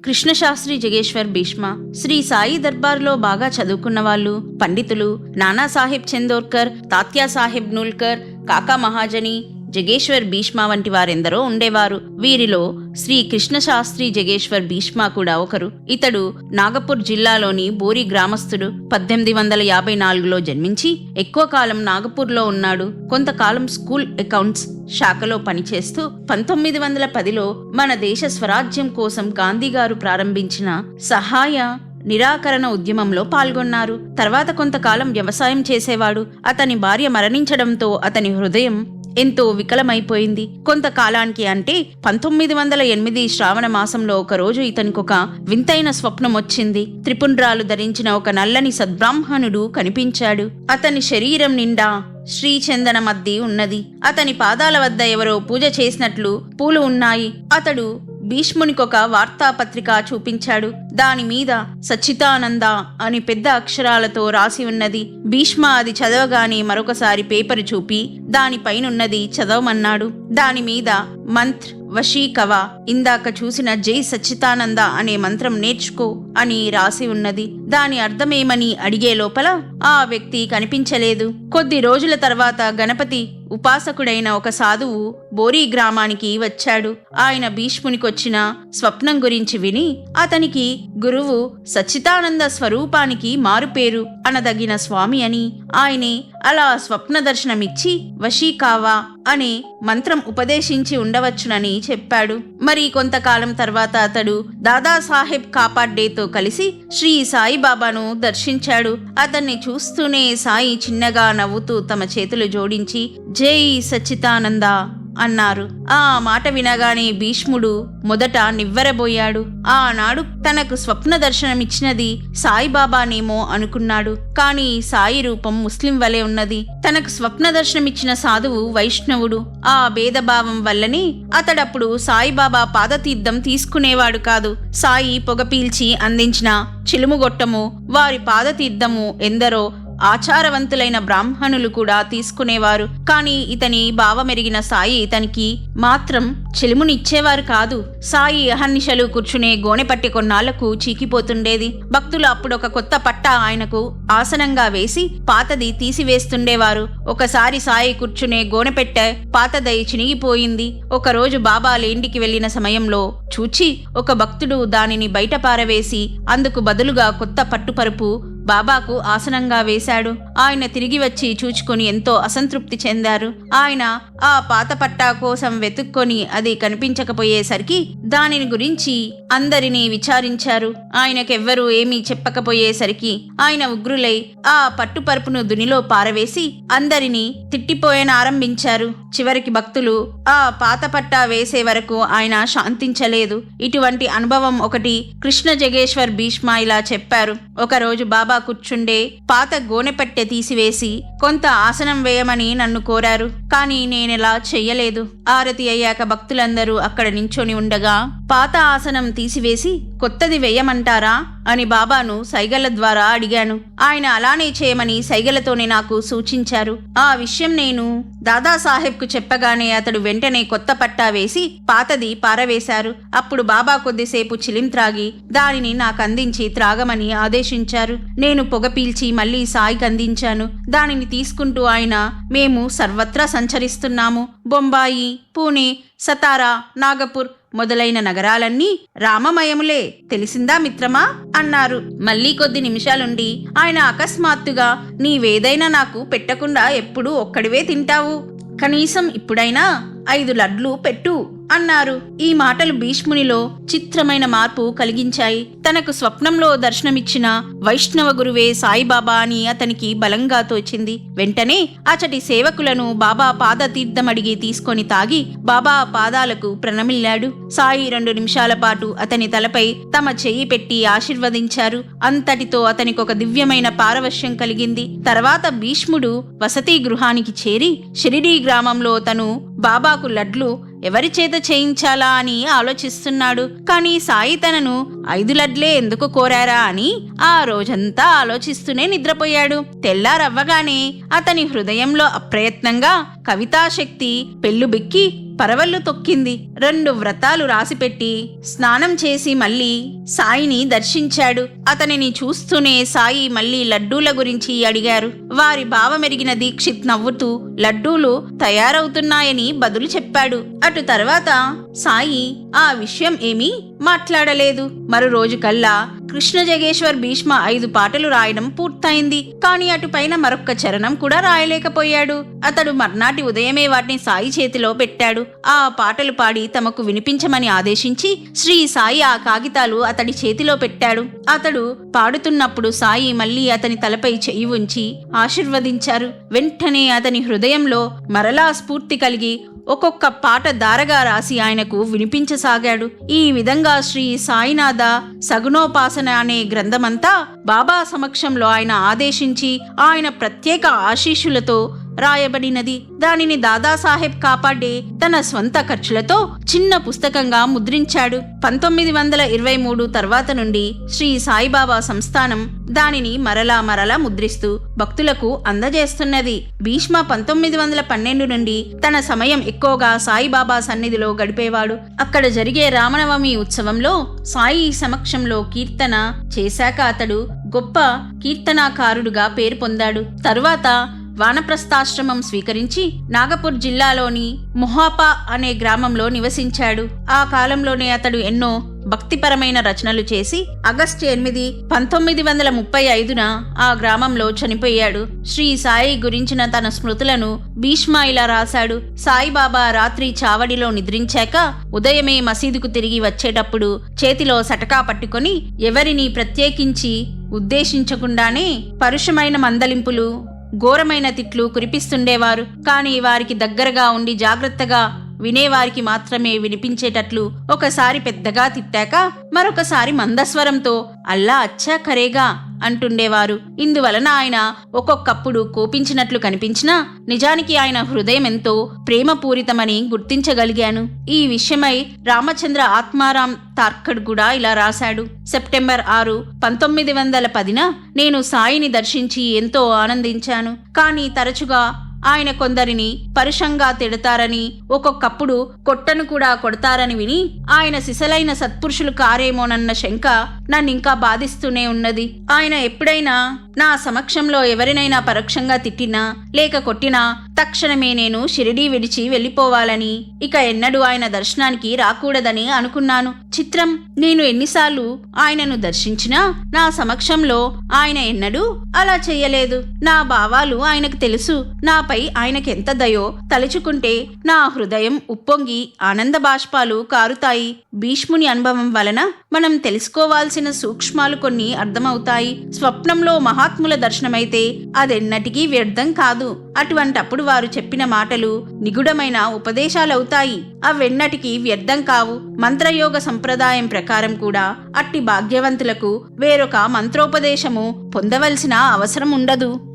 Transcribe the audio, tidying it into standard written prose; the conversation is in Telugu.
కృష్ణశాస్త్రి జగేశ్వర్ భీష్మ. శ్రీ సాయి దర్బార్లో బాగా చదువుకున్న వాళ్ళు, పండితులు నానాసాహెబ్ చందోర్కర్, తాత్యాసాహెబ్ నూల్కర్, కాకా మహాజని, జగేశ్వర్ భీష్మ వంటి వారెందరో ఉండేవారు. వీరిలో శ్రీ కృష్ణశాస్త్రి జగేశ్వర్ భీష్మ కూడా ఒకరు. ఇతడు నాగపూర్ జిల్లాలోని బోరి గ్రామస్థుడు. 1854లో జన్మించి ఎక్కువ కాలం నాగపూర్లో ఉన్నాడు. కొంతకాలం స్కూల్ అకౌంట్స్ శాఖలో పనిచేస్తూ 1910లో మన దేశ స్వరాజ్యం కోసం గాంధీగారు ప్రారంభించిన సహాయ నిరాకరణ ఉద్యమంలో పాల్గొన్నారు. తర్వాత కొంతకాలం వ్యవసాయం చేసేవాడు. అతని భార్య మరణించడంతో అతని హృదయం ఎంతో వికలమైపోయింది. కొంతకాలానికి అంటే 1908 శ్రావణ మాసంలో ఒకరోజు ఇతనికొక వింతైన స్వప్నం వచ్చింది. త్రిపుండ్రాలు ధరించిన ఒక నల్లని సద్బ్రాహ్మణుడు కనిపించాడు. అతని శరీరం నిండా శ్రీచందన మద్ది ఉన్నది. అతని పాదాల వద్ద ఎవరో పూజ చేసినట్లు పూలు ఉన్నాయి. అతడు భీష్మునికొక వార్తాపత్రిక చూపించాడు. దానిమీద సచ్చిదానంద అని పెద్ద అక్షరాలతో రాసి ఉన్నది. భీష్మ అది చదవగానే మరొకసారి పేపరు చూపి దానిపైనున్నది చదవమన్నాడు. దానిమీద మంత్ర్ వశీకవ, ఇందాక చూసిన జై సచ్చిదానంద అనే మంత్రం నేర్చుకో అని రాసి ఉన్నది. దాని అర్థమేమని అడిగే లోపల ఆ వ్యక్తి కనిపించలేదు. కొద్ది రోజుల తర్వాత గణపతి ఉపాసకుడైన ఒక సాధువు బోరీ గ్రామానికి వచ్చాడు. ఆయన భీష్మునికొచ్చిన స్వప్నం గురించి విని అతనికి గురువు సచ్చిదానంద స్వరూపానికి మారుపేరు అనదగిన స్వామి అని, ఆయనే అలా స్వప్న దర్శనమిచ్చి వశీకావా అనే మంత్రం ఉపదేశించి ఉండవచ్చునని చెప్పాడు. మరి కొంతకాలం తర్వాత అతడు దాదాసాహెబ్ కాపాడ్డేతో కలిసి శ్రీ సాయిబాబాను దర్శించాడు. అతన్ని చూస్తూనే సాయి చిన్నగా నవ్వుతూ తమ చేతులు జోడించి జై సచ్చిదానంద అన్నారు. ఆ మాట వినగానే భీష్ముడు మొదట నివ్వెరబోయాడు. ఆనాడు తనకు స్వప్న దర్శనమిచ్చినది సాయిబాబానేమో అనుకున్నాడు. కాని సాయి రూపం ముస్లిం వలె ఉన్నది. తనకు స్వప్న దర్శనమిచ్చిన సాధువు వైష్ణవుడు. ఆ భేదభావం వల్లనే అతడప్పుడు సాయిబాబా పాదతీర్థం తీసుకునేవాడు కాదు. సాయి పొగ పీల్చి అందించిన చిలుముగొట్టము, వారి పాదతీర్థము ఎందరో ఆచారవంతులైన బ్రాహ్మణులు కూడా తీసుకునేవారు. కాని ఇతని భావమెరిగిన సాయి ఇతనికి మాత్రం చెలుమునిచ్చేవారు కాదు. సాయి అహర్నిశలు కూర్చునే గోనెపట్టి కొన్నాళ్లకు చీకిపోతుండేది. భక్తులు అప్పుడొక కొత్త పట్ట ఆయనకు ఆసనంగా వేసి పాతది తీసివేస్తుండేవారు. ఒకసారి సాయి కూర్చునే గోనెపెట్టె పాతదై చినిగిపోయింది. ఒకరోజు బాబా లేండికి వెళ్లిన సమయంలో చూచి ఒక భక్తుడు దానిని బయట పారవేసి అందుకు బదులుగా కొత్త పట్టుపరుపు బాబాకు ఆసనంగా వేశాడు. ఆయన తిరిగి వచ్చి చూచుకొని ఎంతో అసంతృప్తి చెందారు. ఆయన ఆ పాత పట్టా కోసం వెతుక్కొని అది కనిపించకపోయేసరికి దానిని గురించి అందరినీ విచారించారు. ఆయనకెవ్వరూ ఏమీ చెప్పకపోయేసరికి ఆయన ఉగ్రులై ఆ పట్టుపరుపును దునిలో పారవేసి అందరినీ తిట్టిపోయనారంభించారు. చివరికి భక్తులు ఆ పాత పట్టా వేసే వరకు ఆయన శాంతించలేదు. ఇటువంటి అనుభవం ఒకటి కృష్ణ జగేశ్వర్ భీష్మ ఇలా చెప్పారు. ఒకరోజు బాబా కూర్చుండే పాత గోనెపట్టె తీసివేసి కొంత ఆసనం వేయమని నన్ను కోరారు. కానీ నేనెలా చెయ్యలేదు. ఆరతి అయ్యాక భక్తులందరూ అక్కడ నించొని ఉండగా పాత ఆసనం తీసివేసి కొత్తది వేయమంటారా అని బాబాను సైగల ద్వారా అడిగాను. ఆయన అలానే చేయమని సైగలతోనే నాకు సూచించారు. ఆ విషయం నేను దాదాసాహెబ్కు చెప్పగానే అతడు వెంటనే కొత్త పట్టా వేసి పాతది పారవేశారు. అప్పుడు బాబా కొద్దిసేపు చిలిం త్రాగి దానిని నాకు అందించి త్రాగమని ఆదేశించారు. నేను పొగ పీల్చి మళ్లీ సాయికి అందించాను. దానిని తీసుకుంటూ ఆయన, మేము సర్వత్రా సంచరిస్తున్నాము. బొంబాయి, పూణే, సతారా, నాగపూర్ మొదలైన నగరాలన్నీ రామమయములే, తెలిసిందా మిత్రమా అన్నారు. మళ్ళీ కొద్ది నిమిషాలుండి ఆయన అకస్మాత్తుగా, నీవేదైనా నాకు పెట్టకుండా ఎప్పుడు ఒక్కడివే తింటావు, కనీసం ఇప్పుడైనా 5 లడ్లు పెట్టు అన్నారు. ఈ మాటలు భీష్మునిలో చిత్రమైన మార్పు కలిగించాయి. తనకు స్వప్నంలో దర్శనమిచ్చిన వైష్ణవ గురువే సాయిబాబా అని అతనికి బలంగా తోచింది. వెంటనే అచటి సేవకులను బాబా పాదతీర్థమడిగి తీసుకొని తాగి బాబా పాదాలకు ప్రణమిల్లాడు. సాయి 2 నిమిషాల పాటు అతని తలపై తమ చెయ్యి పెట్టి ఆశీర్వదించారు. అంతటితో అతనికి ఒక దివ్యమైన పారవశ్యం కలిగింది. తర్వాత భీష్ముడు వసతి గృహానికి చేరి షిరిడీ గ్రామంలో తను బాబాకు లడ్లు ఎవరి చేత చేయించాలా అని ఆలోచిస్తున్నాడు. కానీ సాయి తనను 5 లడ్లే ఎందుకు కోరారా అని ఆ రోజంతా ఆలోచిస్తూనే నిద్రపోయాడు. తెల్లారవ్వగానే అతని హృదయంలో అప్రయత్నంగా కవితాశక్తి పెళ్ళుబిక్కి పరవళ్ళు తొక్కింది. 2 వ్రతాలు రాసిపెట్టి స్నానం చేసి మళ్ళీ సాయిని దర్శించాడు. అతనిని చూస్తూనే సాయి మళ్ళీ లడ్డూల గురించి అడిగారు. వారి భావమెరిగిన దీక్షిత్ నవ్వుతూ లడ్డూలు తయారవుతున్నాయని బదులు చెప్పాడు. అటు తర్వాత సాయి ఆ విషయం ఏమీ మాట్లాడలేదు. మరో రోజు కల్లా కృష్ణ జగేశ్వర్ భీష్మ 5 పాటలు రాయడం పూర్తయింది. కానీ అటుపైన మరొక్క చరణం కూడా రాయలేకపోయాడు. అతడు మర్నాటి ఉదయమే వాటిని సాయి చేతిలో పెట్టాడు. ఆ పాటలు పాడి తమకు వినిపించమని ఆదేశించి శ్రీ సాయి ఆ కాగితాలు అతడి చేతిలో పెట్టాడు. అతడు పాడుతున్నప్పుడు సాయి మళ్ళీ అతని తలపై చెయ్యి ఉంచి ఆశీర్వదించారు. వెంటనే అతని హృదయంలో మరలా స్ఫూర్తి కలిగి ఒక్కొక్క పాట దారగా రాసి ఆయనకు వినిపించసాగాడు. ఈ విధంగా శ్రీ సాయినాథ సగుణోపాసన అనే గ్రంథమంతా బాబా సమక్షంలో ఆయన ఆదేశించి ఆయన ప్రత్యేక ఆశీస్సులతో రాయబడినది. దానిని దాదాసాహెబ్ కాపాడే తన స్వంత ఖర్చులతో చిన్న పుస్తకంగా ముద్రించాడు. 1923 తర్వాత నుండి శ్రీ సాయిబాబా సంస్థానం దానిని మరలా ముద్రిస్తూ భక్తులకు అందజేస్తున్నది. భీష్మ 1912 నుండి తన సమయం ఎక్కువగా సాయిబాబా సన్నిధిలో గడిపేవాడు. అక్కడ జరిగే రామనవమి ఉత్సవంలో సాయి సమక్షంలో కీర్తన చేశాక అతడు గొప్ప కీర్తనాకారుడుగా పేరు పొందాడు. తరువాత వానప్రస్థాశ్రమం స్వీకరించి నాగపూర్ జిల్లాలోని మొహాపా అనే గ్రామంలో నివసించాడు. ఆ కాలంలోనే అతడు ఎన్నో భక్తిపరమైన రచనలు చేసి ఆగస్టు 8, 1935న ఆ గ్రామంలో చనిపోయాడు. శ్రీ సాయి గురించిన తన స్మృతులను భీష్మ ఇలా రాశాడు. సాయిబాబా రాత్రి చావడిలో నిద్రించాక ఉదయమే మసీదుకు తిరిగి వచ్చేటప్పుడు చేతిలో సటకా పట్టుకొని ఎవరిని ప్రత్యేకించి ఉద్దేశించకుండానే పరుషమైన మందలింపులు, ఘోరమైన తిట్లు కురిపిస్తుండేవారు. కానీ వారికి దగ్గరగా ఉండి జాగ్రత్తగా వినేవారికి మాత్రమే వినిపించేటట్లు ఒకసారి పెద్దగా తిట్టాక మరొకసారి మందస్వరంతో అల్లా అచ్చా కరేగా అంటుండేవారు. ఇందువలన ఆయన ఒక్కొక్కప్పుడు కోపించినట్లు కనిపించినా నిజానికి ఆయన హృదయం ఎంతో ప్రేమపూరితమని గుర్తించగలిగాను. ఈ విషయమై రామచంద్ర ఆత్మారాం తార్కడ్ కూడా ఇలా రాశాడు. సెప్టెంబర్ 6, 1910న నేను సాయిని దర్శించి ఎంతో ఆనందించాను. కానీ తరచుగా ఆయన కొందరిని పరుషంగా తిడతారని, ఒక్కొక్కప్పుడు కొట్టను కూడా కొడతారని విని ఆయన సిసలైన సత్పురుషులు కారేమోనన్న శంక నన్నింకా బాధిస్తూనే ఉన్నది. ఆయన ఎప్పుడైనా నా సమక్షంలో ఎవరినైనా పరోక్షంగా తిట్టినా లేక కొట్టినా తక్షణమే నేను షిరిడీ విడిచి వెళ్ళిపోవాలని, ఇక ఎన్నడూ ఆయన దర్శనానికి రాకూడదని అనుకున్నాను. చిత్రం, నేను ఎన్నిసార్లు ఆయనను దర్శించినా నా సమక్షంలో ఆయన ఎన్నడూ అలా చెయ్యలేదు. నా భావాలు ఆయనకు తెలుసు. నాపై ఆయనకెంత దయో తలుచుకుంటే నా హృదయం ఉప్పొంగి ఆనంద బాష్పాలు కారుతాయి. భీష్ముని అనుభవం వలన మనం తెలుసుకోవాల్సిన సూక్ష్మాలు కొన్ని అర్థమవుతాయి. స్వప్నంలో మహాత్ముల దర్శనమైతే అదెన్నటికీ వ్యర్థం కాదు. అటువంటప్పుడు వారు చెప్పిన మాటలు నిగుఢమైన ఉపదేశాలవుతాయి. అవెన్నటికీ వ్యర్థం కావు. మంత్రయోగ సంప్రదాయం ప్రకారం కూడా అట్టి భాగ్యవంతులకు వేరొక మంత్రోపదేశము పొందవలసిన అవసరం ఉండదు.